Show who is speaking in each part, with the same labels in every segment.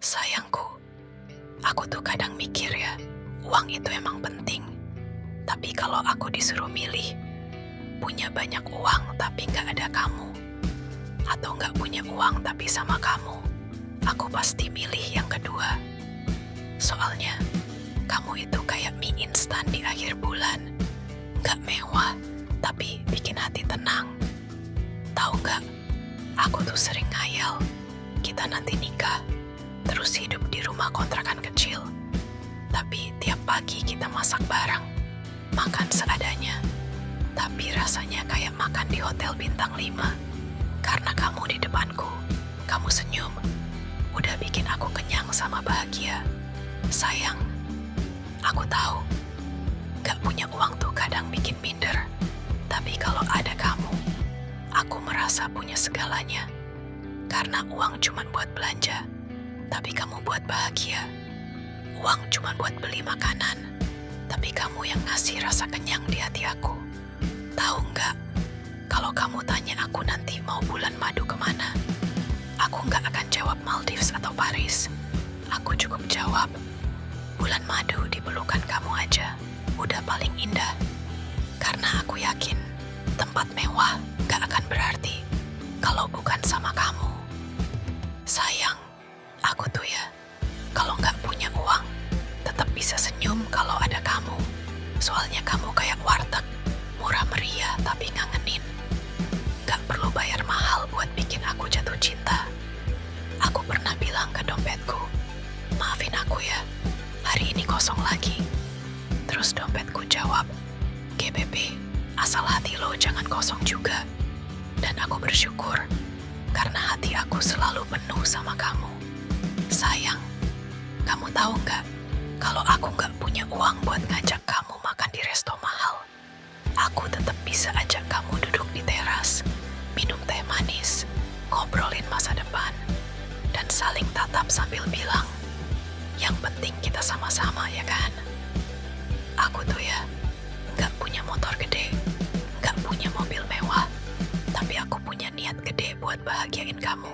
Speaker 1: Sayangku, aku tuh kadang mikir ya, uang itu emang penting. Tapi kalau aku disuruh milih, punya banyak uang tapi nggak ada kamu, atau nggak punya uang tapi sama kamu, aku pasti milih yang kedua. Soalnya, kamu itu kayak mie instan di akhir bulan. Nggak mewah, tapi bikin hati tenang. Tahu nggak, aku tuh sering ngayal, kita nanti nikah, terus hidup di rumah kontrakan kecil. Tapi tiap pagi kita masak bareng, makan seadanya. Tapi rasanya kayak makan di hotel bintang 5. Karena kamu di depanku, kamu senyum. Udah bikin aku kenyang sama bahagia. Sayang, aku tahu, gak punya uang tuh kadang bikin minder. Tapi kalau ada kamu, aku merasa punya segalanya. Karena uang cuma buat belanja, tapi kamu buat bahagia. Uang cuma buat beli makanan, tapi kamu yang ngasih rasa kenyang di hati aku. Tahu nggak, kalau kamu tanya aku nanti mau bulan madu kemana, aku nggak akan jawab Maldives atau Paris. Aku cukup jawab, bulan madu di pelukan kamu aja, udah paling indah. Karena aku yakin, tempat mewah nggak akan berarti kalau bukan sama kamu. Sayang, aku tuh ya, kalau nggak punya uang, tetap bisa senyum kalau ada kamu. Soalnya kamu kayak warteg, murah meriah tapi ngangenin. Gak perlu bayar mahal buat bikin aku jatuh cinta. Aku pernah bilang ke dompetku, maafin aku ya, hari ini kosong lagi. Terus dompetku jawab, GBP, asal hati lo jangan kosong juga. Dan aku bersyukur, karena hati aku selalu penuh sama kamu. Sayang, kamu tahu nggak, kalau aku nggak punya uang buat ngajak kamu makan di resto mahal, aku tetap bisa ajak kamu duduk di teras, minum teh manis, ngobrolin masa depan, dan saling tatap sambil bilang, yang penting kita sama-sama ya kan? Aku tuh ya, nggak punya motor gede, nggak punya mobil mewah, tapi aku punya niat gede buat bahagiain kamu.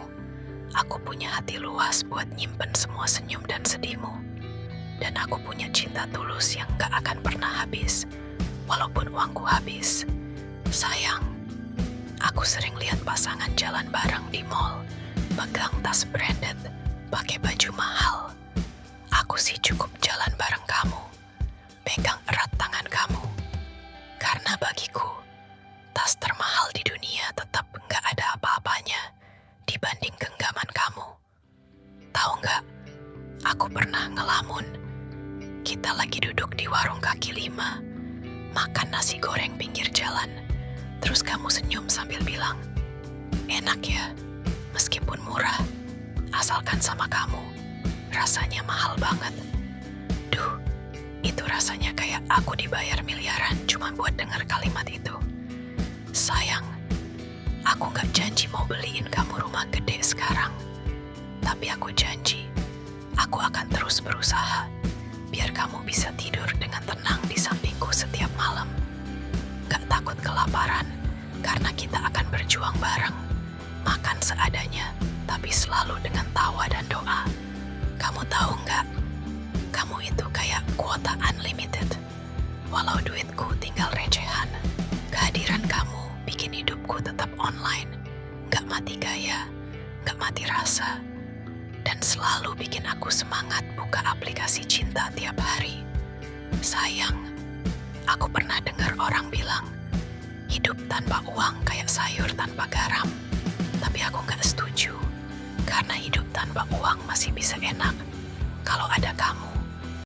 Speaker 1: Aku punya hati luas buat nyimpen semua senyum dan sedihmu. Dan aku punya cinta tulus yang gak akan pernah habis, walaupun uangku habis. Sayang, aku sering lihat pasangan jalan bareng di mall, pegang tas branded, pakai baju mahal. Aku sih cukup jalan bareng kamu, pegang erat tangan kamu. Karena bagiku, tas termahal di dunia tetap gak ada apa-apanya dibanding genggaman kamu. Tahu nggak? Aku pernah ngelamun. Kita lagi duduk di warung kaki 5, makan nasi goreng pinggir jalan. Terus kamu senyum sambil bilang, enak ya, meskipun murah, asalkan sama kamu, rasanya mahal banget. Duh, itu rasanya kayak aku dibayar miliaran cuma buat dengar kalimat itu. Sayang, aku gak janji mau beliin kamu rumah gede sekarang. Tapi aku janji, aku akan terus berusaha biar kamu bisa tidur dengan tenang di sampingku setiap malam. Gak takut kelaparan, karena kita akan berjuang bareng. Makan seadanya, tapi selalu dengan tawa dan doa. Kamu tahu gak, kamu itu kayak kuota unlimited. Walau duitku tinggal recehan, kehadiran kamu bikin hidupku tetap online, gak mati gaya, gak mati rasa, dan selalu bikin aku semangat buka aplikasi cinta tiap hari. Sayang, aku pernah dengar orang bilang, hidup tanpa uang kayak sayur tanpa garam. Tapi aku gak setuju, karena hidup tanpa uang masih bisa enak kalau ada kamu.